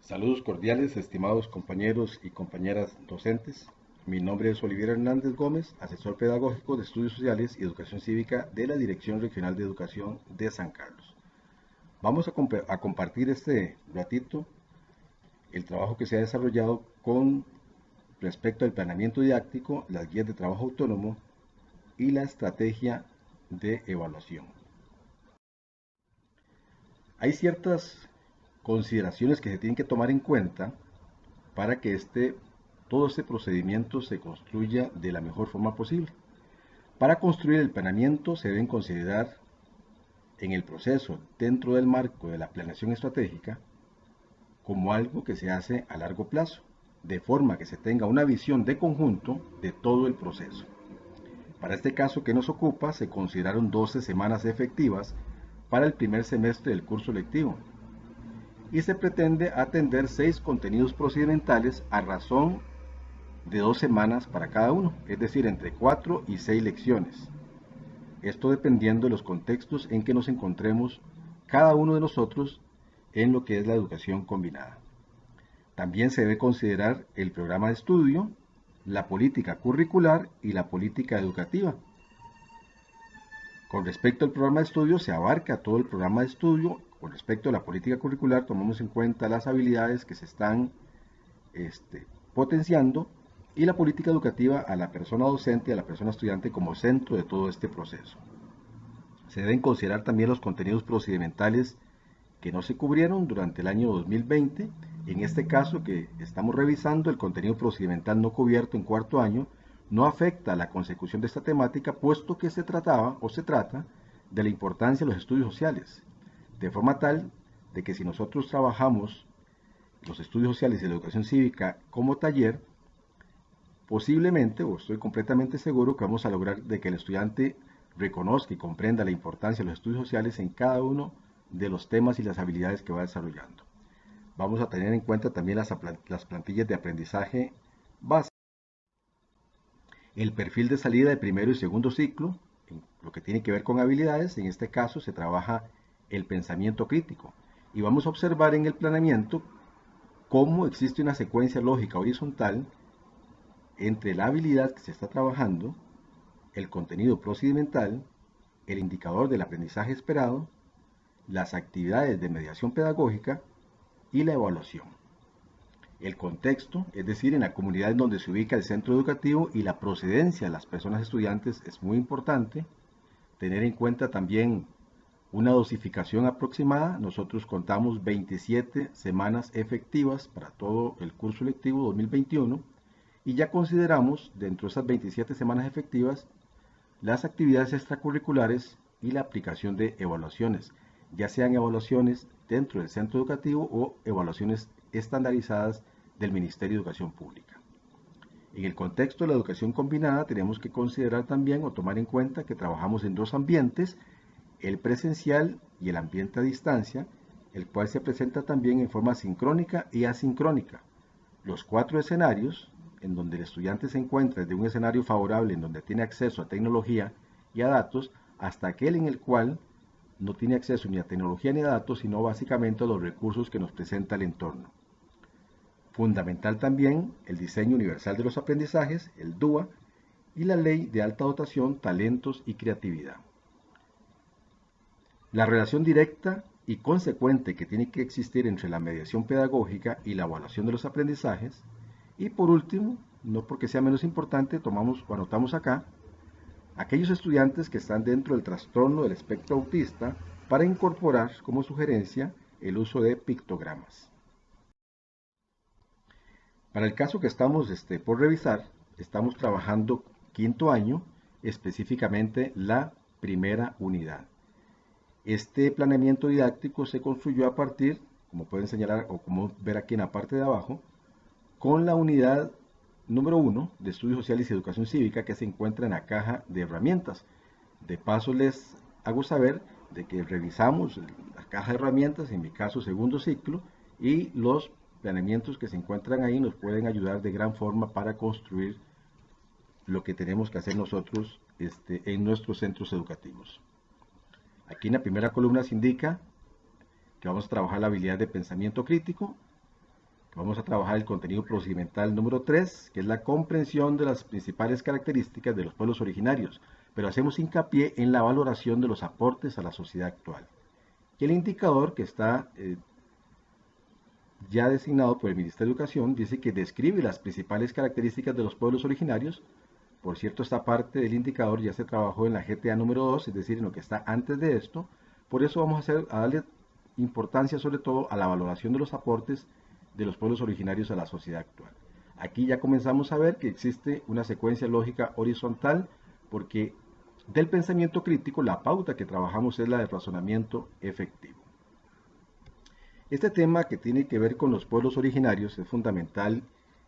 Saludos cordiales, estimados compañeros y compañeras docentes. Mi nombre es Olivier Hernández Gómez, asesor pedagógico de Estudios Sociales y Educación Cívica de la Dirección Regional de Educación de San Carlos. Vamos a compartir este ratito el trabajo que se ha desarrollado con respecto al planeamiento didáctico, las guías de trabajo autónomo y la estrategia de evaluación. Hay ciertas consideraciones que se tienen que tomar en cuenta para que todo este procedimiento se construya de la mejor forma posible. Para construir el planeamiento se deben considerar en el proceso, dentro del marco de la planeación estratégica, como algo que se hace a largo plazo, de forma que se tenga una visión de conjunto de todo el proceso. Para este caso que nos ocupa, se consideraron 12 semanas efectivas para el primer semestre del curso lectivo, y se pretende atender 6 contenidos procedimentales a razón de 2 semanas para cada uno, es decir, entre 4 y 6 lecciones. Esto dependiendo de los contextos en que nos encontremos cada uno de nosotros en lo que es la educación combinada. También se debe considerar el programa de estudio, la política curricular y la política educativa. Con respecto al programa de estudio, se abarca todo el programa de estudio. Con respecto a la política curricular, tomamos en cuenta las habilidades que se están potenciando, y la política educativa a la persona docente y a la persona estudiante como centro de todo este proceso. Se deben considerar también los contenidos procedimentales que no se cubrieron durante el año 2020. En este caso que estamos revisando, el contenido procedimental no cubierto en cuarto año no afecta a la consecución de esta temática, puesto que se trataba o se trata de la importancia de los estudios sociales, de forma tal de que si nosotros trabajamos los estudios sociales y la educación cívica como taller, posiblemente, o estoy completamente seguro, que vamos a lograr de que el estudiante reconozca y comprenda la importancia de los estudios sociales en cada uno de los temas y las habilidades que va desarrollando. Vamos a tener en cuenta también las plantillas de aprendizaje base, el perfil de salida de primero y segundo ciclo, en lo que tiene que ver con habilidades. En este caso se trabaja el pensamiento crítico, y vamos a observar en el planeamiento cómo existe una secuencia lógica horizontal entre la habilidad que se está trabajando, el contenido procedimental, el indicador del aprendizaje esperado, las actividades de mediación pedagógica y la evaluación. El contexto, es decir, en la comunidad en donde se ubica el centro educativo, y la procedencia de las personas estudiantes es muy importante. Tener en cuenta también una dosificación aproximada. Nosotros contamos 27 semanas efectivas para todo el curso lectivo 2021, y ya consideramos dentro de esas 27 semanas efectivas las actividades extracurriculares y la aplicación de evaluaciones, ya sean evaluaciones dentro del centro educativo o evaluaciones estandarizadas del Ministerio de Educación Pública. En el contexto de la educación combinada tenemos que considerar también o tomar en cuenta que trabajamos en dos ambientes, el presencial y el ambiente a distancia, el cual se presenta también en forma sincrónica y asincrónica. Los 4 escenarios en donde el estudiante se encuentra, desde un escenario favorable en donde tiene acceso a tecnología y a datos, hasta aquel en el cual no tiene acceso ni a tecnología ni a datos, sino básicamente a los recursos que nos presenta el entorno. Fundamental también el diseño universal de los aprendizajes, el DUA, y la ley de alta dotación, talentos y creatividad. La relación directa y consecuente que tiene que existir entre la mediación pedagógica y la evaluación de los aprendizajes. Y por último, no porque sea menos importante, tomamos o anotamos acá aquellos estudiantes que están dentro del trastorno del espectro autista, para incorporar como sugerencia el uso de pictogramas. Para el caso que estamos por revisar, estamos trabajando quinto año, específicamente la primera unidad. Este planeamiento didáctico se construyó a partir, como pueden señalar o como ver aquí en la parte de abajo, con la unidad número 1 de Estudios Sociales y Educación Cívica, que se encuentra en la caja de herramientas. De paso les hago saber de que revisamos la caja de herramientas, en mi caso segundo ciclo, y los planeamientos que se encuentran ahí nos pueden ayudar de gran forma para construir lo que tenemos que hacer nosotros en nuestros centros educativos. Aquí en la primera columna se indica que vamos a trabajar la habilidad de pensamiento crítico, Vamos a trabajar el contenido procedimental número 3, que es la comprensión de las principales características de los pueblos originarios, pero hacemos hincapié en la valoración de los aportes a la sociedad actual. Y el indicador que está ya designado por el Ministerio de Educación dice que describe las principales características de los pueblos originarios. Por cierto, esta parte del indicador ya se trabajó en la GTA número 2, es decir, en lo que está antes de esto. Por eso vamos a darle importancia sobre todo a la valoración de los aportes de los pueblos originarios a la sociedad actual. Aquí ya comenzamos a ver que existe una secuencia lógica horizontal, porque del pensamiento crítico la pauta que trabajamos es la del razonamiento efectivo. Este tema que tiene que ver con los pueblos originarios es fundamental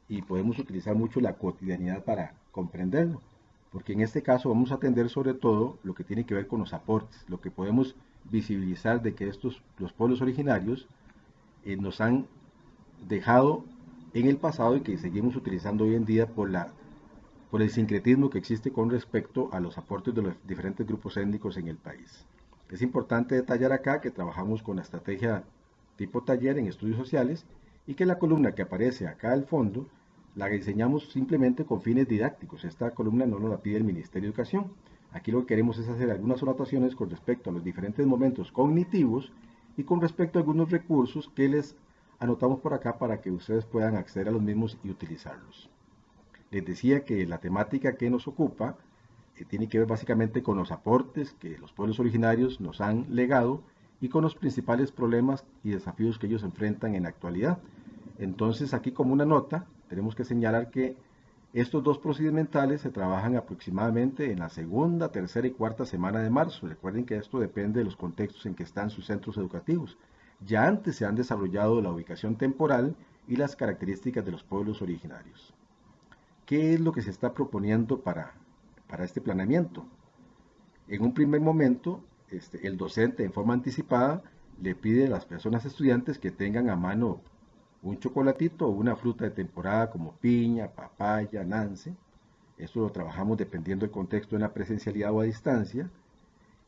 y podemos utilizar mucho la cotidianidad para comprenderlo, porque en este caso vamos a atender sobre todo lo que tiene que ver con los aportes, lo que podemos visibilizar de que los pueblos originarios nos han dejado en el pasado y que seguimos utilizando hoy en día por el sincretismo que existe con respecto a los aportes de los diferentes grupos étnicos en el país. Es importante detallar acá que trabajamos con la estrategia tipo taller en estudios sociales y que la columna que aparece acá al fondo la diseñamos simplemente con fines didácticos. Esta columna no nos la pide el Ministerio de Educación. Aquí lo que queremos es hacer algunas anotaciones con respecto a los diferentes momentos cognitivos y con respecto a algunos recursos que les anotamos por acá para que ustedes puedan acceder a los mismos y utilizarlos. Les decía que la temática que nos ocupa tiene que ver básicamente con los aportes que los pueblos originarios nos han legado y con los principales problemas y desafíos que ellos enfrentan en la actualidad. Entonces, aquí como una nota, tenemos que señalar que estos dos procedimentales se trabajan aproximadamente en la segunda, tercera y cuarta semana de marzo. Recuerden que esto depende de los contextos en que están sus centros educativos. Ya antes se han desarrollado la ubicación temporal y las características de los pueblos originarios. ¿Qué es lo que se está proponiendo para este planeamiento? En un primer momento, el docente en forma anticipada le pide a las personas estudiantes que tengan a mano un chocolatito o una fruta de temporada como piña, papaya, nance. Esto lo trabajamos dependiendo del contexto en la presencialidad o a distancia.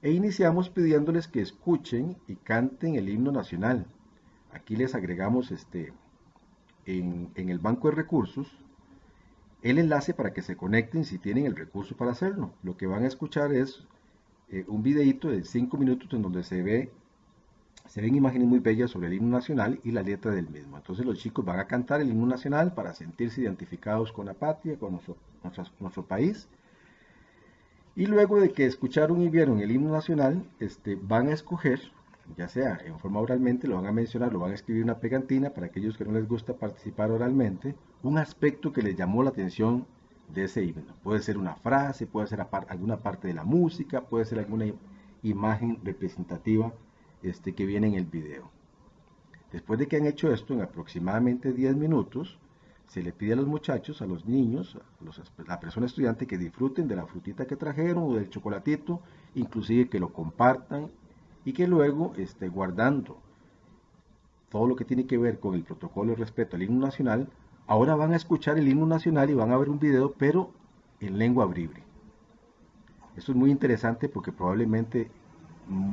E iniciamos pidiéndoles que escuchen y canten el himno nacional. Aquí les agregamos en el banco de recursos el enlace para que se conecten si tienen el recurso para hacerlo. Lo que van a escuchar es un videíto de 5 minutos en donde se ven imágenes muy bellas sobre el himno nacional y la letra del mismo. Entonces los chicos van a cantar el himno nacional para sentirse identificados con la patria, con nuestro país. Y luego de que escucharon y vieron el himno nacional, van a escoger, ya sea en forma oralmente, lo van a mencionar, lo van a escribir una pegatina para aquellos que no les gusta participar oralmente, un aspecto que les llamó la atención de ese himno. Puede ser una frase, puede ser alguna parte de la música, puede ser alguna imagen representativa que viene en el video. Después de que han hecho esto, en aproximadamente 10 minutos, se le pide a los muchachos, a los niños, a la persona estudiante que disfruten de la frutita que trajeron o del chocolatito, inclusive que lo compartan y que luego, guardando todo lo que tiene que ver con el protocolo de respeto al himno nacional, ahora van a escuchar el himno nacional y van a ver un video, pero en lengua bribri. Esto es muy interesante porque probablemente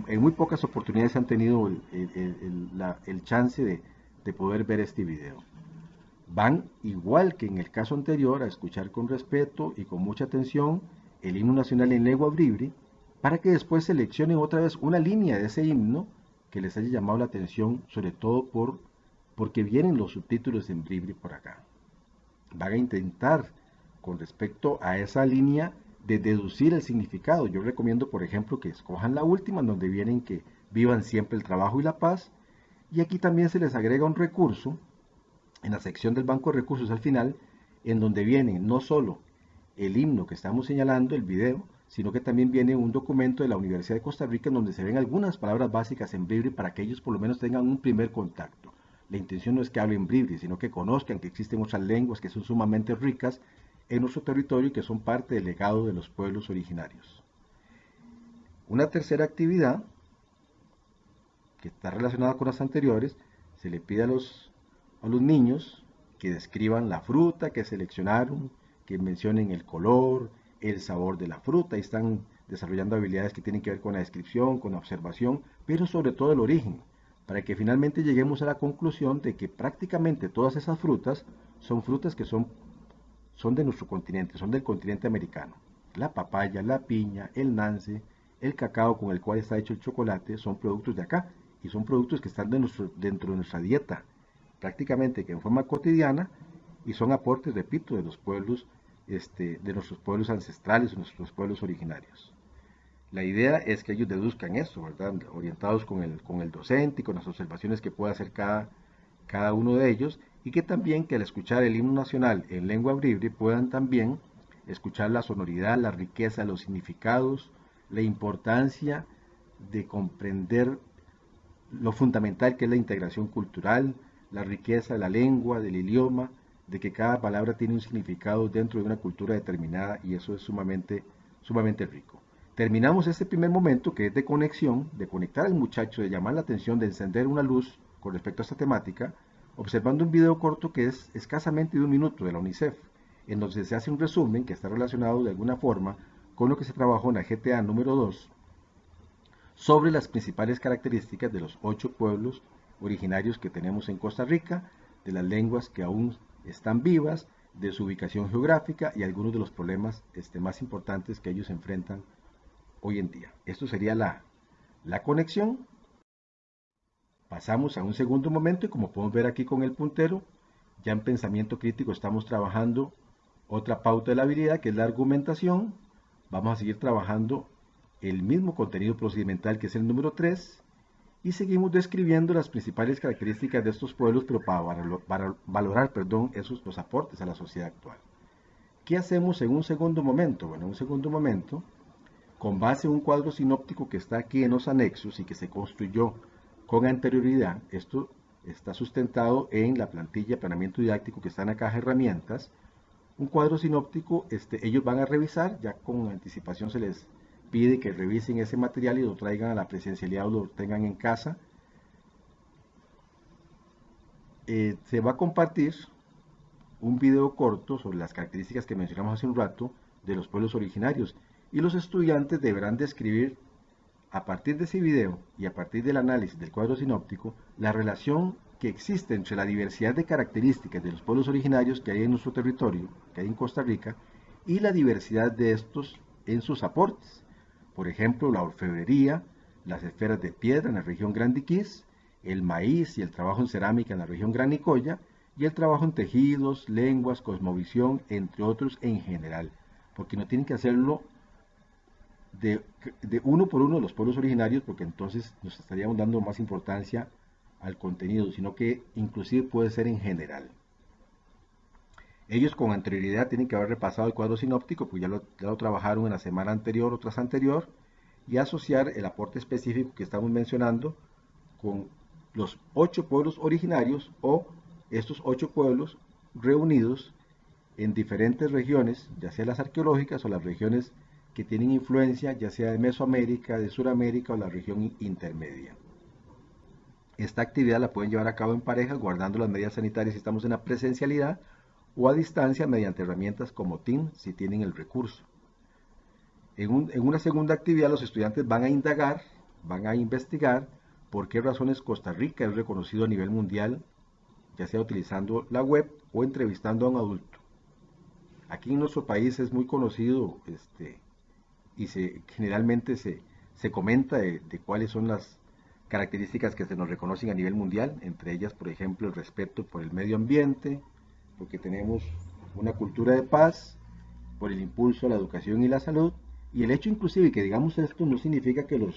en muy pocas oportunidades han tenido el chance de poder ver este video. Van, igual que en el caso anterior, a escuchar con respeto y con mucha atención el himno nacional en lengua bribri, para que después seleccionen otra vez una línea de ese himno que les haya llamado la atención, sobre todo porque vienen los subtítulos en bribri por acá. Van a intentar, con respecto a esa línea, de deducir el significado. Yo recomiendo, por ejemplo, que escojan la última, donde vienen que vivan siempre el trabajo y la paz. Y aquí también se les agrega un recurso en la sección del banco de recursos al final, en donde viene no solo el himno que estamos señalando, el video, sino que también viene un documento de la Universidad de Costa Rica en donde se ven algunas palabras básicas en bribri para que ellos por lo menos tengan un primer contacto. La intención no es que hablen bribri, sino que conozcan que existen otras lenguas que son sumamente ricas en nuestro territorio y que son parte del legado de los pueblos originarios. Una tercera actividad, que está relacionada con las anteriores, se le pide a los niños que describan la fruta que seleccionaron, que mencionen el color, el sabor de la fruta, y están desarrollando habilidades que tienen que ver con la descripción, con la observación, pero sobre todo el origen. para que finalmente lleguemos a la conclusión de que prácticamente todas esas frutas son frutas que son de nuestro continente, son del continente americano. La papaya, la piña, el nance, el cacao con el cual está hecho el chocolate son productos de acá y son productos que están dentro de nuestra dieta, prácticamente que en forma cotidiana, y son aportes, repito, de los pueblos, de nuestros pueblos ancestrales, de nuestros pueblos originarios. La idea es que ellos deduzcan eso, ¿verdad? Orientados con el docente y con las observaciones que pueda hacer cada uno de ellos, y que también que al escuchar el himno nacional en lengua bribri puedan también escuchar la sonoridad, la riqueza, los significados, la importancia de comprender lo fundamental que es la integración cultural, la riqueza de la lengua, del idioma, de que cada palabra tiene un significado dentro de una cultura determinada, y eso es sumamente rico. Terminamos este primer momento, que es de conexión, de conectar al muchacho, de llamar la atención, de encender una luz con respecto a esta temática, observando un video corto que es escasamente de 1 minuto de la UNICEF, en donde se hace un resumen que está relacionado de alguna forma con lo que se trabajó en la GTA número 2 sobre las principales características de los 8 pueblos originarios que tenemos en Costa Rica, de las lenguas que aún están vivas, de su ubicación geográfica y algunos de los problemas más importantes que ellos enfrentan hoy en día. Esto sería la conexión. Pasamos a un segundo momento y, como podemos ver aquí con el puntero, ya en pensamiento crítico estamos trabajando otra pauta de la habilidad, que es la argumentación. Vamos a seguir trabajando el mismo contenido procedimental, que es el número 3, y seguimos describiendo las principales características de estos pueblos, pero para valorar los aportes a la sociedad actual. ¿Qué hacemos en un segundo momento? Bueno, en un segundo momento, con base en un cuadro sinóptico que está aquí en los anexos y que se construyó con anterioridad, esto está sustentado en la plantilla de planeamiento didáctico que está en la caja de herramientas. Un cuadro sinóptico, ellos van a revisar, ya con anticipación se les pide que revisen ese material y lo traigan a la presencialidad o lo tengan en casa. Se va a compartir un video corto sobre las características que mencionamos hace un rato de los pueblos originarios, y los estudiantes deberán describir, a partir de ese video y a partir del análisis del cuadro sinóptico, la relación que existe entre la diversidad de características de los pueblos originarios que hay en nuestro territorio, que hay en Costa Rica, y la diversidad de estos en sus aportes. Por ejemplo, la orfebrería, las esferas de piedra en la región Gran Diquís, el maíz y el trabajo en cerámica en la región Gran Nicoya, y el trabajo en tejidos, lenguas, cosmovisión, entre otros en general, porque no tienen que hacerlo de uno por uno de los pueblos originarios, porque entonces nos estaríamos dando más importancia al contenido, sino que inclusive puede ser en general. Ellos con anterioridad tienen que haber repasado el cuadro sinóptico, pues ya lo trabajaron en la semana anterior o tras anterior, y asociar el aporte específico que estamos mencionando con los 8 pueblos originarios, o estos 8 pueblos reunidos en diferentes regiones, ya sea las arqueológicas o las regiones que tienen influencia, ya sea de Mesoamérica, de Suramérica o la región intermedia. Esta actividad la pueden llevar a cabo en parejas, guardando las medidas sanitarias si estamos en la presencialidad, o a distancia mediante herramientas como Teams si tienen el recurso. En una segunda actividad, los estudiantes van a indagar, van a investigar por qué razones Costa Rica es reconocido a nivel mundial, ya sea utilizando la web o entrevistando a un adulto. Aquí en nuestro país es muy conocido y generalmente se comenta de cuáles son las características que se nos reconocen a nivel mundial, entre ellas, por ejemplo, el respeto por el medio ambiente, porque tenemos una cultura de paz, por el impulso a la educación y la salud, y el hecho inclusive que digamos esto no significa que los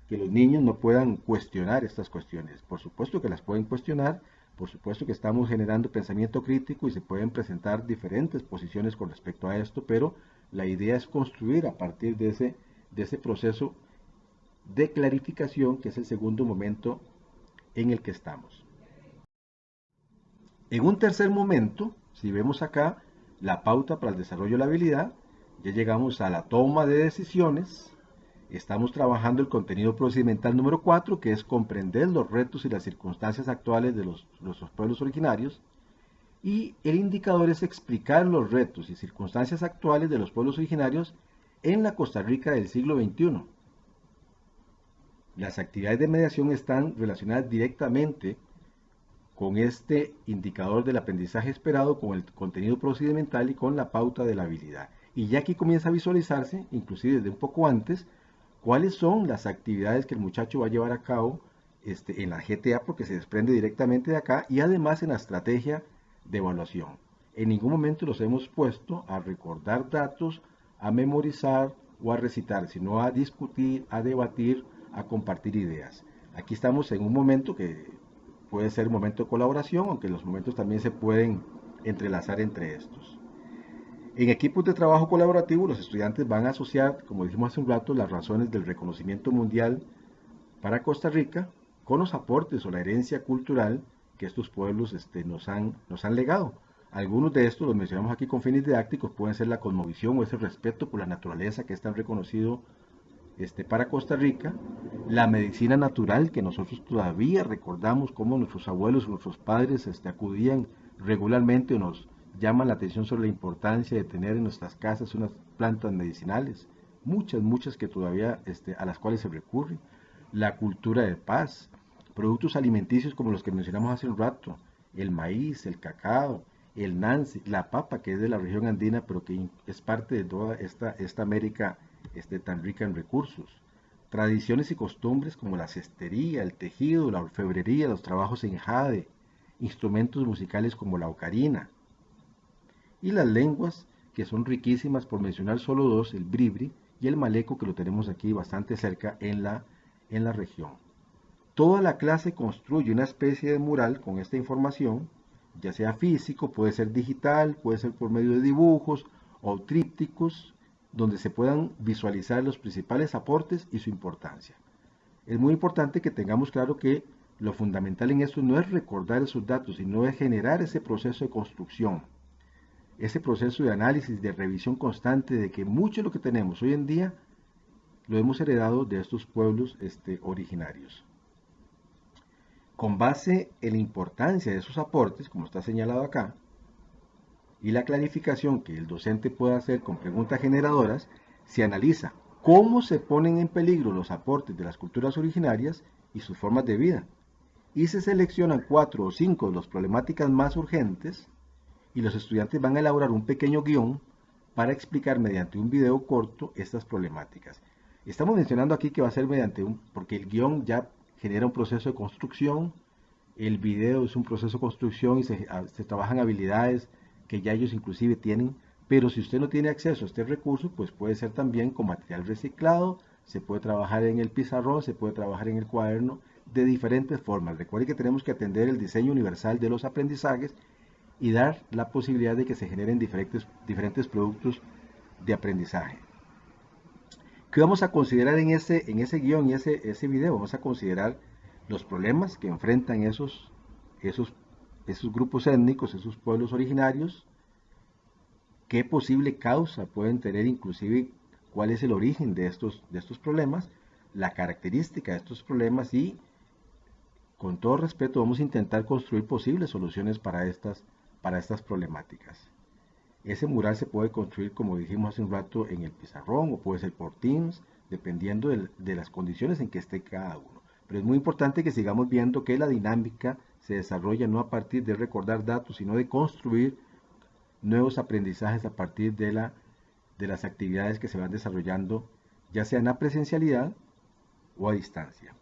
niños no puedan cuestionar estas cuestiones. Por supuesto que las pueden cuestionar, por supuesto que estamos generando pensamiento crítico y se pueden presentar diferentes posiciones con respecto a esto, pero la idea es construir a partir de ese proceso de clarificación, que es el segundo momento en el que estamos. En un tercer momento, si vemos acá la pauta para el desarrollo de la habilidad, ya llegamos a la toma de decisiones. Estamos trabajando el contenido procedimental número 4, que es comprender los retos y las circunstancias actuales de nuestros pueblos originarios. Y el indicador es explicar los retos y circunstancias actuales de los pueblos originarios en la Costa Rica del siglo XXI. Las actividades de mediación están relacionadas directamente con este indicador del aprendizaje esperado, con el contenido procedimental y con la pauta de la habilidad. Y ya aquí comienza a visualizarse, inclusive desde un poco antes, cuáles son las actividades que el muchacho va a llevar a cabo en la GTA, porque se desprende directamente de acá, y además en la estrategia de evaluación. En ningún momento los hemos puesto a recordar datos, a memorizar o a recitar, sino a discutir, a debatir, a compartir ideas. Aquí estamos en un momento que puede ser un momento de colaboración, aunque los momentos también se pueden entrelazar entre estos. En equipos de trabajo colaborativo, los estudiantes van a asociar, como dijimos hace un rato, las razones del reconocimiento mundial para Costa Rica con los aportes o la herencia cultural que estos pueblos nos han legado. Algunos de estos los mencionamos aquí con fines didácticos, pueden ser la cosmovisión o ese respeto por la naturaleza que es tan reconocido para Costa Rica, la medicina natural que nosotros todavía recordamos cómo nuestros abuelos, nuestros padres acudían regularmente, nos llaman la atención sobre la importancia de tener en nuestras casas unas plantas medicinales, muchas que todavía a las cuales se recurre, la cultura de paz, productos alimenticios como los que mencionamos hace un rato, el maíz, el cacao, el nancy, la papa que es de la región andina pero que es parte de toda esta América tan rica en recursos. Tradiciones y costumbres como la cestería, el tejido, la orfebrería, los trabajos en jade, instrumentos musicales como la ocarina. Y las lenguas, que son riquísimas, por mencionar solo dos, el bribri y el maleco, que lo tenemos aquí bastante cerca en la región. Toda la clase construye una especie de mural con esta información, ya sea físico, puede ser digital, puede ser por medio de dibujos o trípticos, donde se puedan visualizar los principales aportes y su importancia. Es muy importante que tengamos claro que lo fundamental en esto no es recordar esos datos, sino es generar ese proceso de construcción, ese proceso de análisis, de revisión constante, de que mucho de lo que tenemos hoy en día lo hemos heredado de estos pueblos originarios. Con base en la importancia de esos aportes, como está señalado acá, y la clarificación que el docente puede hacer con preguntas generadoras, se analiza cómo se ponen en peligro los aportes de las culturas originarias y sus formas de vida, y se seleccionan 4 o 5 de las problemáticas más urgentes, y los estudiantes van a elaborar un pequeño guión para explicar mediante un video corto estas problemáticas. Estamos mencionando aquí que va a ser porque el guión ya genera un proceso de construcción, el video es un proceso de construcción y se trabajan habilidades que ya ellos inclusive tienen, pero si usted no tiene acceso a este recurso, pues puede ser también con material reciclado, se puede trabajar en el pizarrón, se puede trabajar en el cuaderno, de diferentes formas. Recuerde que tenemos que atender el diseño universal de los aprendizajes y dar la posibilidad de que se generen diferentes productos de aprendizaje. ¿Qué vamos a considerar en ese guión y ese video? Vamos a considerar los problemas que enfrentan esos grupos étnicos, esos pueblos originarios, qué posible causa pueden tener, inclusive cuál es el origen de estos problemas, la característica de estos problemas y, con todo respeto, vamos a intentar construir posibles soluciones para estas problemáticas. Ese mural se puede construir, como dijimos hace un rato, en el pizarrón o puede ser por Teams, dependiendo de las condiciones en que esté cada uno. Pero es muy importante que sigamos viendo que la dinámica se desarrolla no a partir de recordar datos, sino de construir nuevos aprendizajes a partir de las actividades que se van desarrollando, ya sea en la presencialidad o a distancia.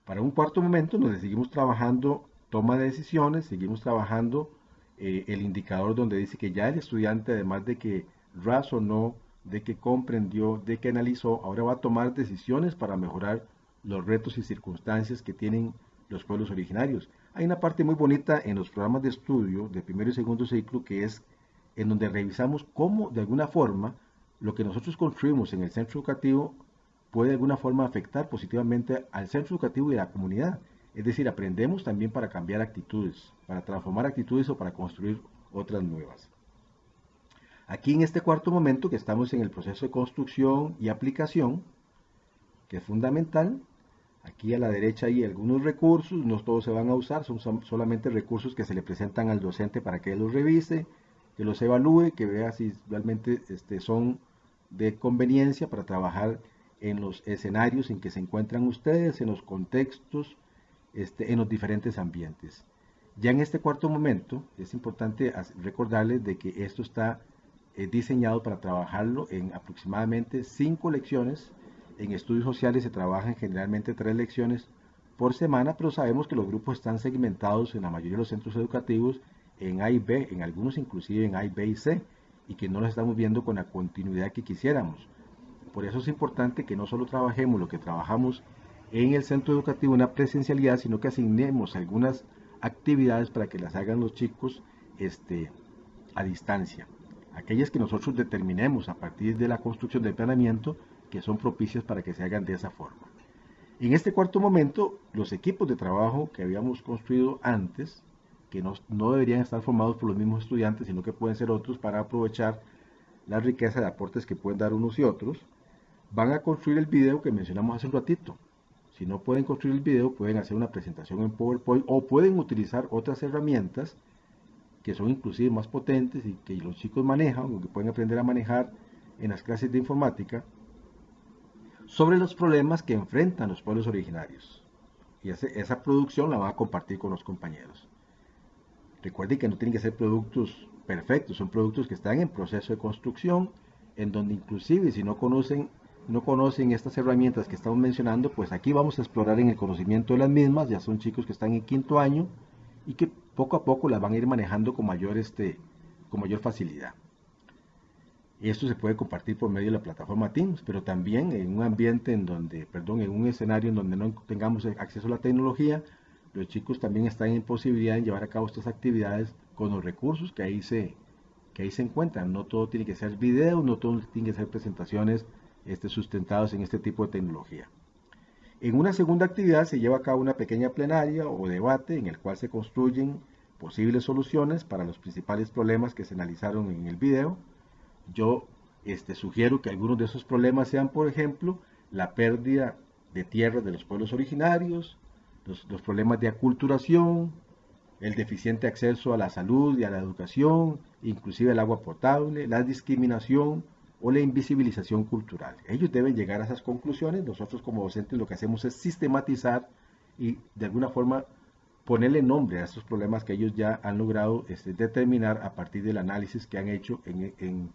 Para un cuarto momento, donde seguimos trabajando toma de decisiones, seguimos trabajando el indicador donde dice que ya el estudiante, además de que razonó, de que comprendió, de que analizó, ahora va a tomar decisiones para mejorar los retos y circunstancias que tienen los pueblos originarios. Hay una parte muy bonita en los programas de estudio de primero y segundo ciclo que es en donde revisamos cómo de alguna forma lo que nosotros construimos en el centro educativo puede de alguna forma afectar positivamente al centro educativo y a la comunidad. Es decir, aprendemos también para cambiar actitudes, para transformar actitudes o para construir otras nuevas. Aquí en este cuarto momento que estamos en el proceso de construcción y aplicación, que es fundamental, aquí a la derecha hay algunos recursos, no todos se van a usar, son solamente recursos que se le presentan al docente para que él los revise, que los evalúe, que vea si realmente son de conveniencia para trabajar en los escenarios en que se encuentran ustedes, en los contextos, en los diferentes ambientes. Ya en este cuarto momento es importante recordarles de que esto está diseñado para trabajarlo en aproximadamente 5 lecciones. En estudios sociales se trabajan generalmente 3 lecciones por semana, pero sabemos que los grupos están segmentados en la mayoría de los centros educativos en A y B, en algunos inclusive en A, B y C, y que no los estamos viendo con la continuidad que quisiéramos. Por eso es importante que no solo trabajemos lo que trabajamos en el centro educativo en la presencialidad, sino que asignemos algunas actividades para que las hagan los chicos a distancia. Aquellas que nosotros determinemos a partir de la construcción del planeamiento que son propicias para que se hagan de esa forma. En este cuarto momento, los equipos de trabajo que habíamos construido antes, que no deberían estar formados por los mismos estudiantes, sino que pueden ser otros para aprovechar la riqueza de aportes que pueden dar unos y otros, van a construir el video que mencionamos hace un ratito. Si no pueden construir el video, pueden hacer una presentación en PowerPoint o pueden utilizar otras herramientas que son inclusive más potentes y que los chicos manejan o que pueden aprender a manejar en las clases de informática sobre los problemas que enfrentan los pueblos originarios. Y esa producción la van a compartir con los compañeros. Recuerden que no tienen que ser productos perfectos, son productos que están en proceso de construcción, en donde inclusive si no conocen estas herramientas que estamos mencionando, pues aquí vamos a explorar en el conocimiento de las mismas. Ya son chicos que están en quinto año y que poco a poco las van a ir manejando con mayor facilidad. Esto se puede compartir por medio de la plataforma Teams, pero también en un ambiente en un escenario en donde no tengamos acceso a la tecnología, los chicos también están en posibilidad de llevar a cabo estas actividades con los recursos que ahí se encuentran. No todo tiene que ser video, no todo tiene que ser presentaciones sustentados en este tipo de tecnología. En una segunda actividad se lleva a cabo una pequeña plenaria o debate en el cual se construyen posibles soluciones para los principales problemas que se analizaron en el video. Yo sugiero que algunos de esos problemas sean, por ejemplo, la pérdida de tierras de los pueblos originarios, los problemas de aculturación, el deficiente acceso a la salud y a la educación, inclusive el agua potable, la discriminación o la invisibilización cultural. Ellos deben llegar a esas conclusiones. Nosotros como docentes lo que hacemos es sistematizar y de alguna forma ponerle nombre a estos problemas que ellos ya han logrado determinar a partir del análisis que han hecho en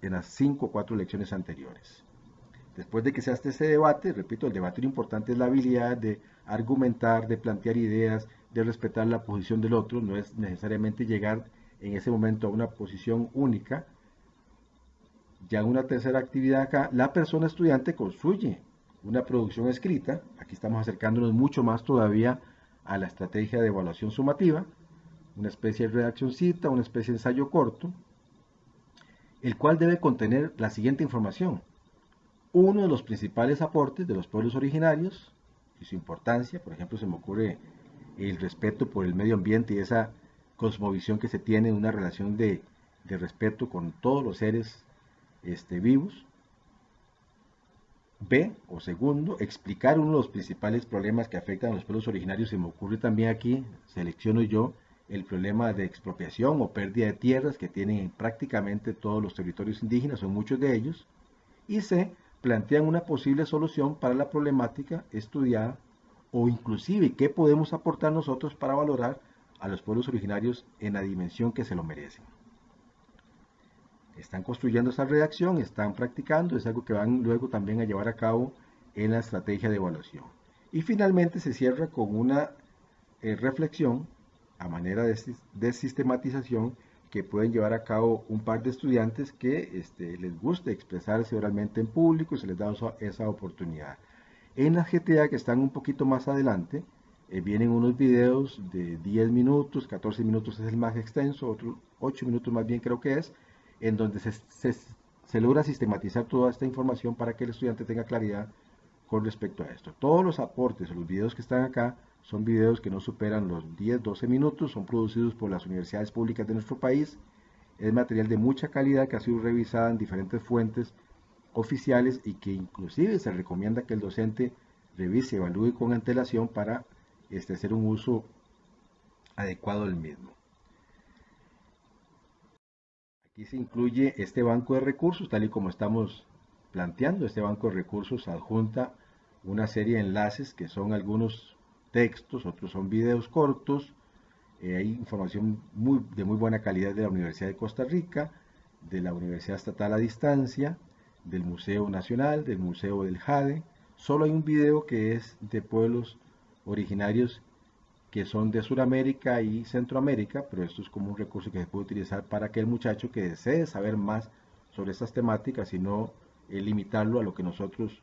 las 5 o 4 lecciones anteriores. Después de que se hace ese debate, repito, el debate lo importante es la habilidad de argumentar, de plantear ideas, de respetar la posición del otro. No es necesariamente llegar en ese momento a una posición única. Ya en una tercera actividad acá, la persona estudiante construye una producción escrita. Aquí estamos acercándonos mucho más todavía a la estrategia de evaluación sumativa, una especie de redaccioncita, una especie de ensayo corto, el cual debe contener la siguiente información. Uno de los principales aportes de los pueblos originarios y su importancia. Por ejemplo, se me ocurre el respeto por el medio ambiente y esa cosmovisión que se tiene en una relación de respeto con todos los seres vivos. B, o segundo, explicar uno de los principales problemas que afectan a los pueblos originarios. Se me ocurre también aquí, selecciono yo, el problema de expropiación o pérdida de tierras que tienen prácticamente todos los territorios indígenas, son muchos de ellos. Y C, plantean una posible solución para la problemática estudiada o inclusive qué podemos aportar nosotros para valorar a los pueblos originarios en la dimensión que se lo merecen. Están construyendo esa redacción, están practicando, es algo que van luego también a llevar a cabo en la estrategia de evaluación. Y finalmente se cierra con una reflexión a manera de sistematización que pueden llevar a cabo un par de estudiantes que les guste expresarse oralmente en público y se les da esa oportunidad. En las GTA que están un poquito más adelante, vienen unos videos de 10 minutos, 14 minutos es el más extenso, otros 8 minutos más bien creo que es, en donde se logra sistematizar toda esta información para que el estudiante tenga claridad con respecto a esto. Todos los aportes o los videos que están acá son videos que no superan los 10-12 minutos, son producidos por las universidades públicas de nuestro país, es material de mucha calidad que ha sido revisada en diferentes fuentes oficiales y que inclusive se recomienda que el docente revise y evalúe con antelación para hacer un uso adecuado del mismo. Aquí se incluye este banco de recursos, tal y como estamos planteando este banco de recursos adjunta una serie de enlaces que son algunos textos, otros son videos cortos, hay información de muy buena calidad de la Universidad de Costa Rica, de la Universidad Estatal a Distancia, del Museo Nacional, del Museo del Jade. Solo hay un video que es de pueblos originarios que son de Sudamérica y Centroamérica, pero esto es como un recurso que se puede utilizar para aquel muchacho que desee saber más sobre estas temáticas y no limitarlo a lo que nosotros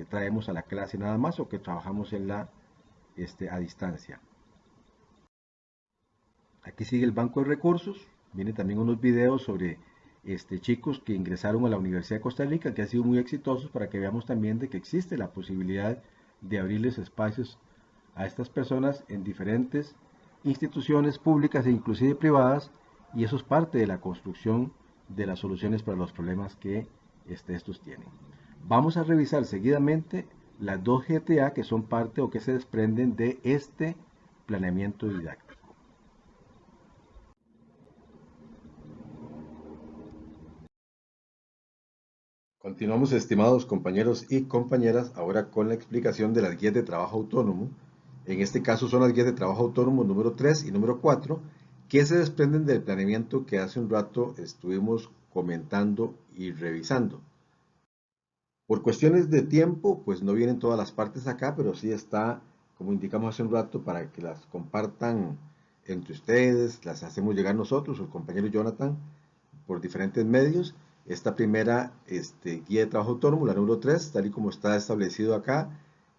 traemos a la clase nada más o que trabajamos a distancia. Aquí sigue el banco de recursos, viene también unos videos sobre chicos que ingresaron a la Universidad de Costa Rica, que han sido muy exitosos, para que veamos también de que existe la posibilidad de abrirles espacios a estas personas en diferentes instituciones públicas e inclusive privadas, y eso es parte de la construcción de las soluciones para los problemas que estos tienen. Vamos a revisar seguidamente las dos GTA que son parte o que se desprenden de este planeamiento didáctico. Continuamos, estimados compañeros y compañeras, ahora con la explicación de las guías de trabajo autónomo. En este caso son las guías de trabajo autónomo número 3 y número 4, que se desprenden del planeamiento que hace un rato estuvimos comentando y revisando. Por cuestiones de tiempo, pues no vienen todas las partes acá, pero sí está, como indicamos hace un rato, para que las compartan entre ustedes, las hacemos llegar nosotros, o el compañero Jonathan, por diferentes medios. Esta primera guía de trabajo autónomo, la número 3, tal y como está establecido acá,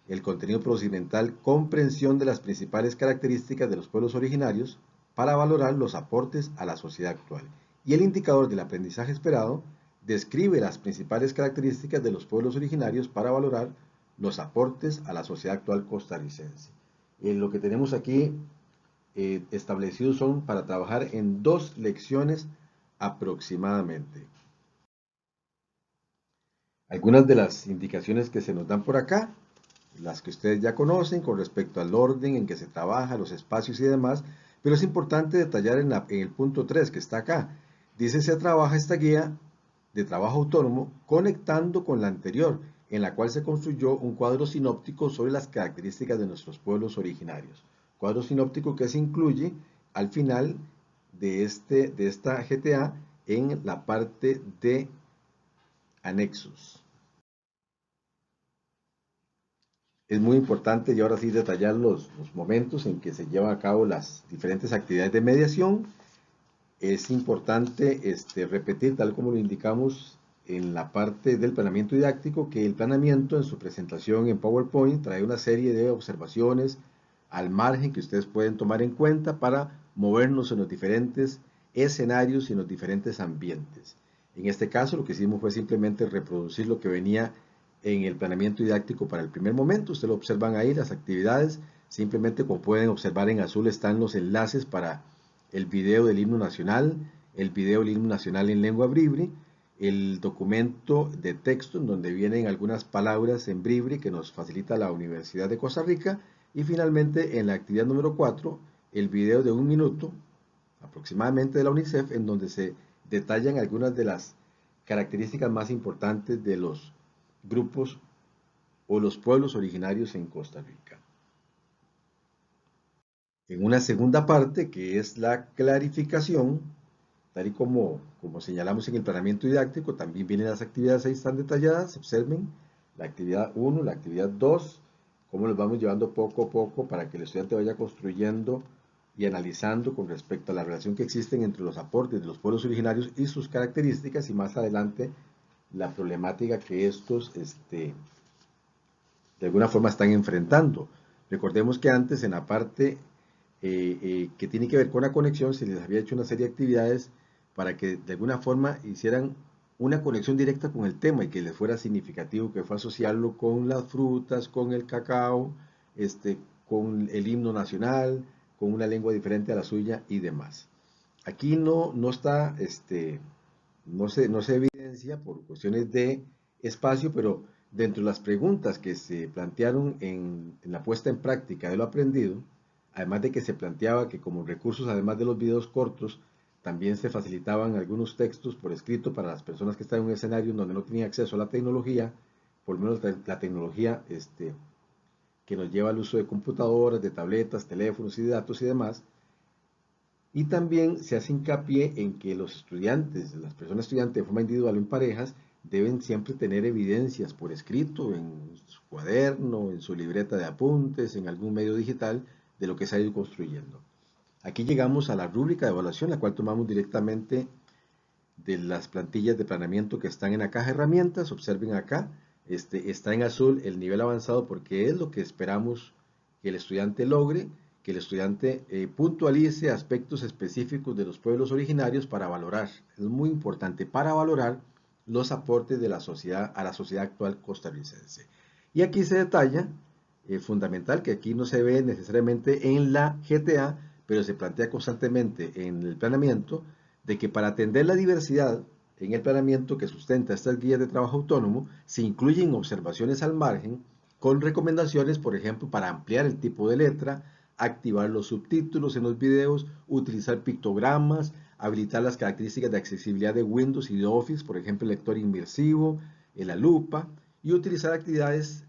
el contenido procedimental, comprensión de las principales características de los pueblos originarios para valorar los aportes a la sociedad actual. Y el indicador del aprendizaje esperado describe las principales características de los pueblos originarios para valorar los aportes a la sociedad actual costarricense. Lo que tenemos aquí establecidos son para trabajar en 2 lecciones aproximadamente. Algunas de las indicaciones que se nos dan por acá, las que ustedes ya conocen con respecto al orden en que se trabaja, los espacios y demás, pero es importante detallar en el punto 3 que está acá. Dice: se trabaja esta guía de trabajo autónomo conectando con la anterior, en la cual se construyó un cuadro sinóptico sobre las características de nuestros pueblos originarios. Cuadro sinóptico que se incluye al final de esta GTA en la parte de anexos. Es muy importante y ahora sí detallar los momentos en que se llevan a cabo las diferentes actividades de mediación. Es importante repetir, tal como lo indicamos en la parte del planeamiento didáctico, que el planeamiento en su presentación en PowerPoint trae una serie de observaciones al margen que ustedes pueden tomar en cuenta para movernos en los diferentes escenarios y en los diferentes ambientes. En este caso, lo que hicimos fue simplemente reproducir lo que venía en el planeamiento didáctico para el primer momento. Ustedes lo observan ahí, las actividades. Simplemente, como pueden observar, en azul están los enlaces para el video del himno nacional, el video del himno nacional en lengua bribri, el documento de texto en donde vienen algunas palabras en bribri que nos facilita la Universidad de Costa Rica, y finalmente en la actividad número 4, el video de 1 minuto aproximadamente de la UNICEF, en donde se detallan algunas de las características más importantes de los grupos o los pueblos originarios en Costa Rica. En una segunda parte, que es la clarificación, tal y como señalamos en el planeamiento didáctico, también vienen las actividades, ahí están detalladas. Observen la actividad 1, la actividad 2, cómo los vamos llevando poco a poco para que el estudiante vaya construyendo y analizando con respecto a la relación que existen entre los aportes de los pueblos originarios y sus características, y más adelante la problemática que estos de alguna forma están enfrentando. Recordemos que antes, en la parte que tiene que ver con la conexión, se les había hecho una serie de actividades para que de alguna forma hicieran una conexión directa con el tema y que les fuera significativo, que fue asociarlo con las frutas, con el cacao, con el himno nacional, con una lengua diferente a la suya y demás. Aquí no está, no se evidencia por cuestiones de espacio, pero dentro de las preguntas que se plantearon en la puesta en práctica de lo aprendido, además de que se planteaba que como recursos, además de los videos cortos, también se facilitaban algunos textos por escrito para las personas que están en un escenario donde no tenían acceso a la tecnología, por lo menos la tecnología que nos lleva al uso de computadoras, de tabletas, teléfonos y de datos y demás. Y también se hace hincapié en que los estudiantes, las personas estudiantes de forma individual o en parejas, deben siempre tener evidencias por escrito, en su cuaderno, en su libreta de apuntes, en algún medio digital, de lo que se ha ido construyendo. Aquí llegamos a la rúbrica de evaluación, la cual tomamos directamente de las plantillas de planeamiento que están en la caja de herramientas. Observen acá, está en azul el nivel avanzado porque es lo que esperamos que el estudiante logre, que el estudiante puntualice aspectos específicos de los pueblos originarios para valorar, es muy importante, para valorar los aportes de la sociedad a la sociedad actual costarricense. Y aquí se detalla, fundamental, que aquí no se ve necesariamente en la GTA, pero se plantea constantemente en el planeamiento, de que para atender la diversidad en el planeamiento que sustenta estas guías de trabajo autónomo, se incluyen observaciones al margen con recomendaciones, por ejemplo, para ampliar el tipo de letra, activar los subtítulos en los videos, utilizar pictogramas, habilitar las características de accesibilidad de Windows y de Office, por ejemplo, el lector inmersivo, la lupa, y utilizar actividades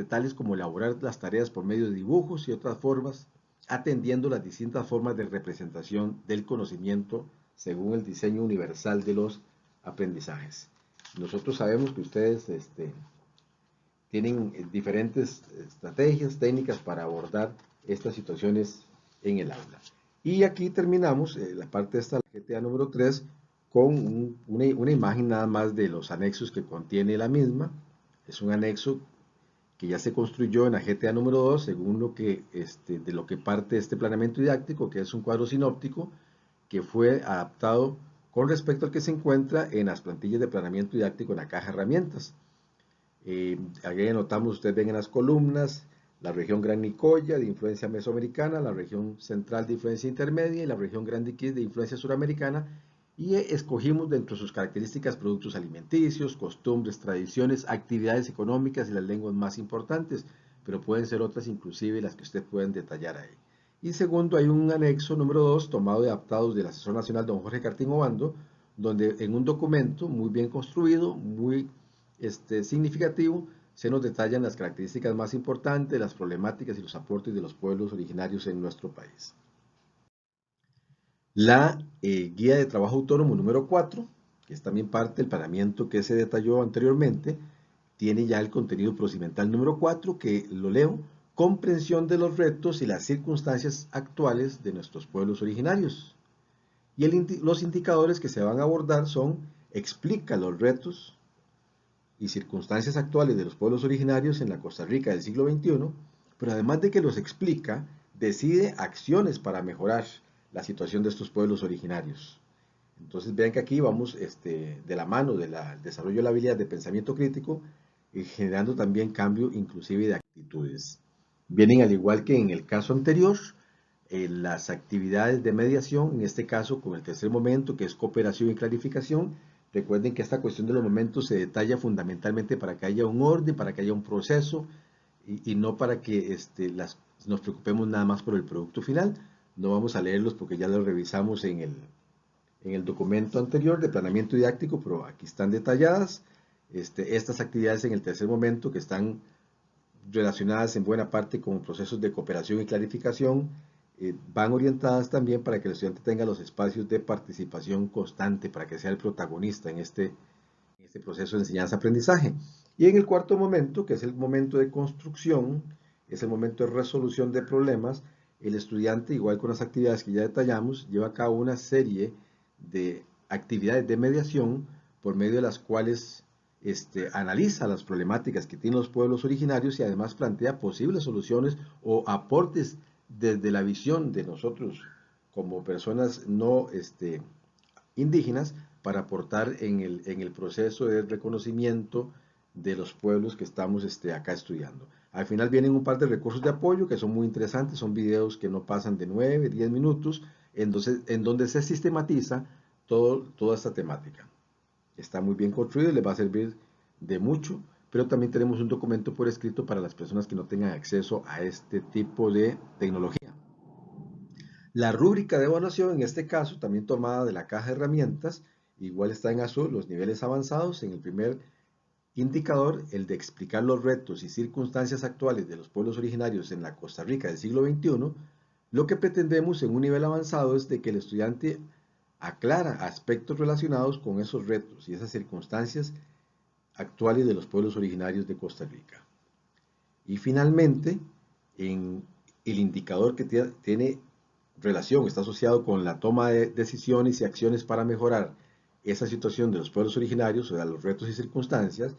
tales como elaborar las tareas por medio de dibujos y otras formas, atendiendo las distintas formas de representación del conocimiento según el diseño universal de los aprendizajes. Nosotros sabemos que ustedes tienen diferentes estrategias, técnicas para abordar estas situaciones en el aula. Y aquí terminamos la parte de esta la GTA número 3 con una imagen nada más de los anexos que contiene la misma. Es un anexo que ya se construyó en la GTA número 2 según de lo que parte este planeamiento didáctico, que es un cuadro sinóptico que fue adaptado con respecto al que se encuentra en las plantillas de planeamiento didáctico en la caja de herramientas. Aquí anotamos, ustedes ven en las columnas, la región Gran Nicoya de influencia mesoamericana, la región central de influencia intermedia y la región Gran Iquitos de influencia suramericana, y escogimos dentro de sus características productos alimenticios, costumbres, tradiciones, actividades económicas y las lenguas más importantes, pero pueden ser otras inclusive las que usted pueden detallar ahí. Y segundo, hay un anexo número 2 tomado y adaptado del asesor nacional don Jorge Cartín Obando, donde en un documento muy bien construido, muy significativo, se nos detallan las características más importantes, las problemáticas y los aportes de los pueblos originarios en nuestro país. La guía de trabajo autónomo número 4, que es también parte del planeamiento que se detalló anteriormente, tiene ya el contenido procedimental número 4, que lo leo: comprensión de los retos y las circunstancias actuales de nuestros pueblos originarios. Y los indicadores que se van a abordar son: explica los retos y circunstancias actuales de los pueblos originarios en la Costa Rica del siglo XXI, pero además de que los explica, decide acciones para mejorar la situación de estos pueblos originarios. Entonces vean que aquí vamos de la mano del desarrollo de la habilidad de pensamiento crítico y generando también cambio inclusive de actitudes. Vienen al igual que en el caso anterior, las actividades de mediación, en este caso con el tercer momento que es cooperación y clarificación. Recuerden que esta cuestión de los momentos se detalla fundamentalmente para que haya un orden, para que haya un proceso y no para que nos preocupemos nada más por el producto final. No vamos a leerlos porque ya los revisamos en el documento anterior de planeamiento didáctico, pero aquí están detalladas estas actividades en el tercer momento que están relacionadas en buena parte con procesos de cooperación y clarificación. Van orientadas también para que el estudiante tenga los espacios de participación constante, para que sea el protagonista en este proceso de enseñanza-aprendizaje. Y en el cuarto momento, que es el momento de construcción, es el momento de resolución de problemas, el estudiante, igual con las actividades que ya detallamos, lleva a cabo una serie de actividades de mediación por medio de las cuales analiza las problemáticas que tienen los pueblos originarios y además plantea posibles soluciones o aportes desde la visión de nosotros como personas no indígenas para aportar en el proceso de reconocimiento de los pueblos que estamos acá estudiando. Al final vienen un par de recursos de apoyo que son muy interesantes, son videos que no pasan de 9, 10 minutos, en donde se sistematiza toda esta temática. Está muy bien construido y les va a servir de mucho, pero también tenemos un documento por escrito para las personas que no tengan acceso a este tipo de tecnología. La rúbrica de evaluación, en este caso, también tomada de la caja de herramientas, igual está en azul los niveles avanzados. En el primer indicador, el de explicar los retos y circunstancias actuales de los pueblos originarios en la Costa Rica del siglo XXI, lo que pretendemos en un nivel avanzado es de que el estudiante aclara aspectos relacionados con esos retos y esas circunstancias actuales de los pueblos originarios de Costa Rica. Y finalmente, en el indicador que tiene relación, está asociado con la toma de decisiones y acciones para mejorar esa situación de los pueblos originarios, o sea, los retos y circunstancias,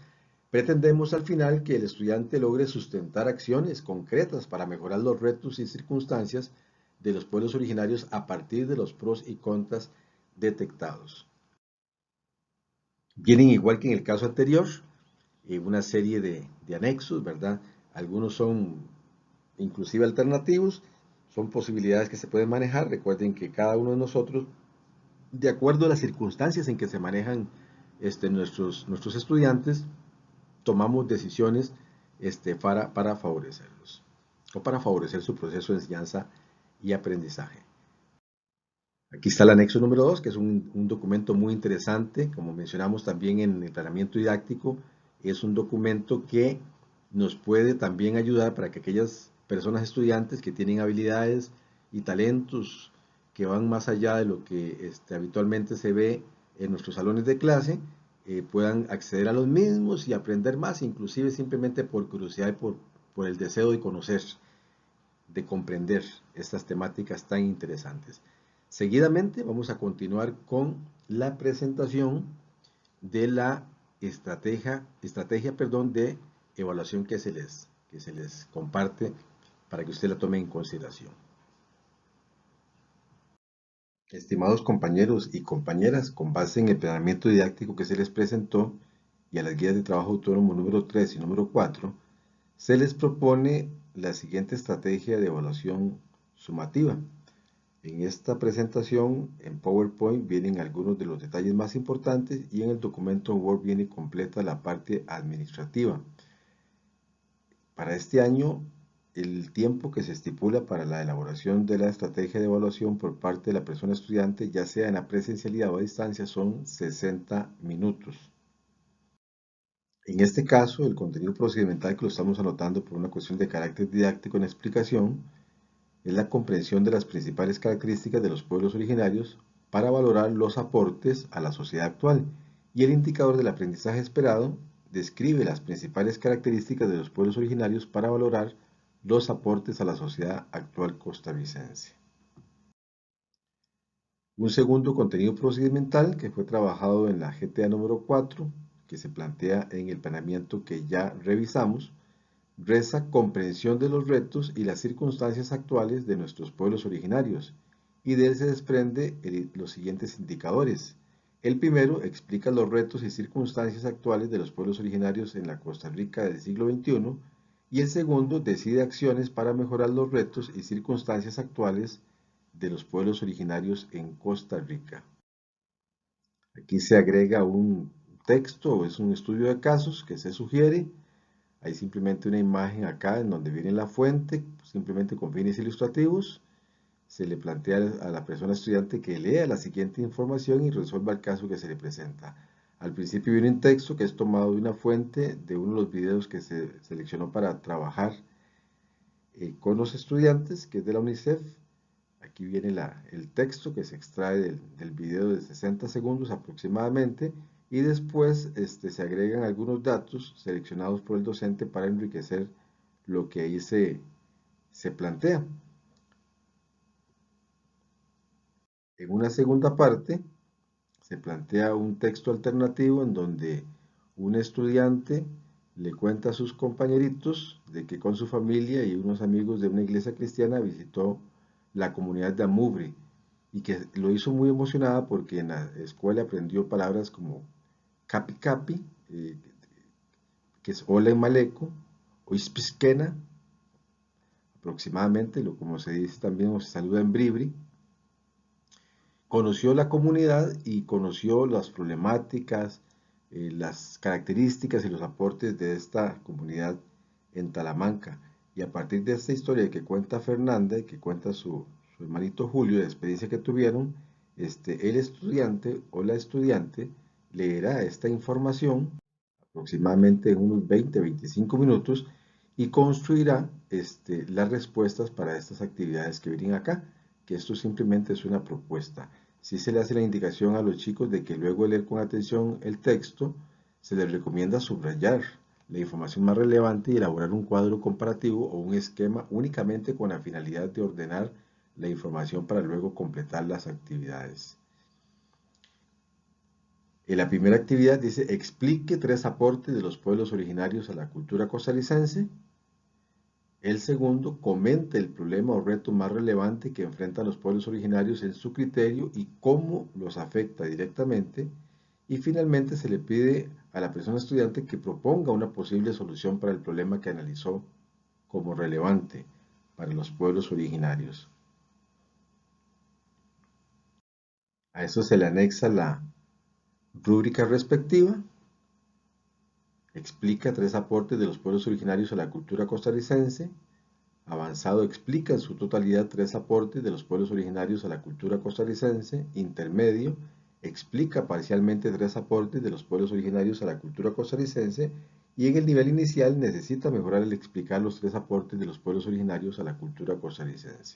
pretendemos al final que el estudiante logre sustentar acciones concretas para mejorar los retos y circunstancias de los pueblos originarios a partir de los pros y contras detectados. Vienen igual que en el caso anterior, una serie de anexos, ¿verdad? Algunos son inclusive alternativos, son posibilidades que se pueden manejar. Recuerden que cada uno de nosotros, de acuerdo a las circunstancias en que se manejan nuestros estudiantes, tomamos decisiones para favorecerlos o para favorecer su proceso de enseñanza y aprendizaje. Aquí está el anexo número 2, que es un documento muy interesante, como mencionamos también en el planeamiento didáctico, es un documento que nos puede también ayudar para que aquellas personas estudiantes que tienen habilidades y talentos que van más allá de lo que habitualmente se ve en nuestros salones de clase, puedan acceder a los mismos y aprender más, inclusive simplemente por curiosidad y por el deseo de conocer, de comprender estas temáticas tan interesantes. Seguidamente vamos a continuar con la presentación de la estrategia de evaluación que se les comparte para que usted la tome en consideración. Estimados compañeros y compañeras, con base en el planeamiento didáctico que se les presentó y a las guías de trabajo autónomo número 3 y número 4, se les propone la siguiente estrategia de evaluación sumativa. En esta presentación en PowerPoint vienen algunos de los detalles más importantes y en el documento Word viene completa la parte administrativa. Para este año, el tiempo que se estipula para la elaboración de la estrategia de evaluación por parte de la persona estudiante, ya sea en la presencialidad o a distancia, son 60 minutos. En este caso, el contenido procedimental que lo estamos anotando por una cuestión de carácter didáctico en explicación es la comprensión de las principales características de los pueblos originarios para valorar los aportes a la sociedad actual, y el indicador del aprendizaje esperado describe las principales características de los pueblos originarios para valorar los aportes a la sociedad actual costarricense. Un segundo contenido procedimental que fue trabajado en la GTA número 4, que se plantea en el planeamiento que ya revisamos, reza comprensión de los retos y las circunstancias actuales de nuestros pueblos originarios, y de él se desprende los siguientes indicadores. El primero explica los retos y circunstancias actuales de los pueblos originarios en la Costa Rica del siglo XXI, y el segundo decide acciones para mejorar los retos y circunstancias actuales de los pueblos originarios en Costa Rica. Aquí se agrega un texto, es un estudio de casos que se sugiere. Hay simplemente una imagen acá en donde viene la fuente, simplemente con fines ilustrativos. Se le plantea a la persona estudiante que lea la siguiente información y resuelva el caso que se le presenta. Al principio viene un texto que es tomado de una fuente de uno de los videos que se seleccionó para trabajar con los estudiantes, que es de la UNICEF. Aquí viene el texto que se extrae del video de 60 segundos aproximadamente, y después se agregan algunos datos seleccionados por el docente para enriquecer lo que ahí se plantea. En una segunda parte se plantea un texto alternativo en donde un estudiante le cuenta a sus compañeritos de que con su familia y unos amigos de una iglesia cristiana visitó la comunidad de Amubri, y que lo hizo muy emocionada porque en la escuela aprendió palabras como capi capi, que es hola en maleco, o ispisquena, aproximadamente, como se dice también, o se saluda en bribri. Conoció la comunidad y conoció las problemáticas, las características y los aportes de esta comunidad en Talamanca. Y a partir de esta historia que cuenta Fernanda y que cuenta su su hermanito Julio, de experiencia que tuvieron, el estudiante o la estudiante leerá esta información aproximadamente en unos 20-25 minutos y construirá las respuestas para estas actividades que vienen acá, que esto simplemente es una propuesta. Si se le hace la indicación a los chicos de que luego de leer con atención el texto, se les recomienda subrayar la información más relevante y elaborar un cuadro comparativo o un esquema únicamente con la finalidad de ordenar la información para luego completar las actividades. En la primera actividad dice, explique 3 aportes de los pueblos originarios a la cultura costarricense. El segundo, comente el problema o reto más relevante que enfrentan los pueblos originarios en su criterio y cómo los afecta directamente. Y finalmente se le pide a la persona estudiante que proponga una posible solución para el problema que analizó como relevante para los pueblos originarios. A eso se le anexa la rúbrica respectiva. Explica 3 aportes de los pueblos originarios a la cultura costarricense. Avanzado explica en su totalidad 3 aportes de los pueblos originarios a la cultura costarricense. Intermedio explica parcialmente 3 aportes de los pueblos originarios a la cultura costarricense. Y en el nivel inicial necesita mejorar el explicar los 3 aportes de los pueblos originarios a la cultura costarricense.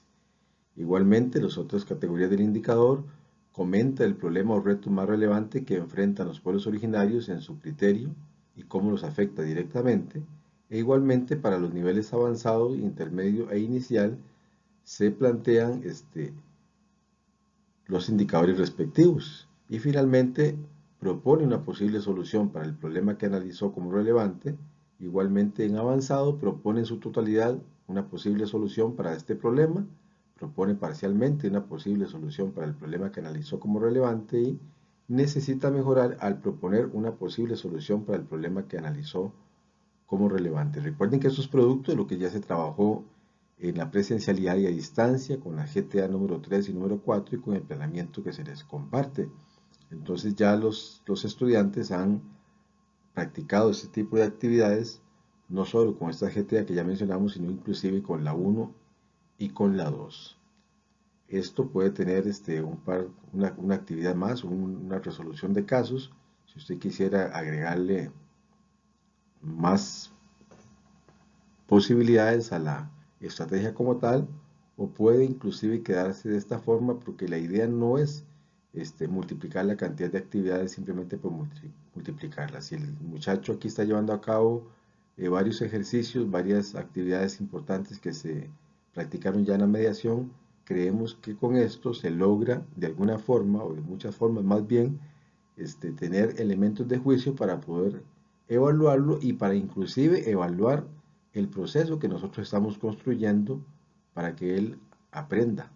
Igualmente, las otras categorías del indicador comenta el problema o reto más relevante que enfrentan los pueblos originarios en su criterio y cómo los afecta directamente. E igualmente para los niveles avanzado, intermedio e inicial se plantean los indicadores respectivos. Y finalmente propone una posible solución para el problema que analizó como relevante. Igualmente en avanzado propone en su totalidad una posible solución para este problema. Propone parcialmente una posible solución para el problema que analizó como relevante y necesita mejorar al proponer una posible solución para el problema que analizó como relevante. Recuerden que estos productos, lo que ya se trabajó en la presencialidad y a distancia, con la GTA número 3 y número 4 y con el planeamiento que se les comparte. Entonces ya los estudiantes han practicado este tipo de actividades, no solo con esta GTA que ya mencionamos, sino inclusive con la 1 y con la 2. Esto puede tener una actividad más, una resolución de casos, si usted quisiera agregarle más posibilidades a la estrategia como tal, o puede inclusive quedarse de esta forma porque la idea no es multiplicar la cantidad de actividades simplemente por multiplicarlas. Si el muchacho aquí está llevando a cabo varios ejercicios, varias actividades importantes que se practicaron ya en la mediación, creemos que con esto se logra de alguna forma, o de muchas formas más bien, tener elementos de juicio para poder evaluarlo y para inclusive evaluar el proceso que nosotros estamos construyendo para que él aprenda.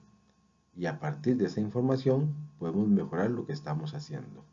Y a partir de esa información podemos mejorar lo que estamos haciendo.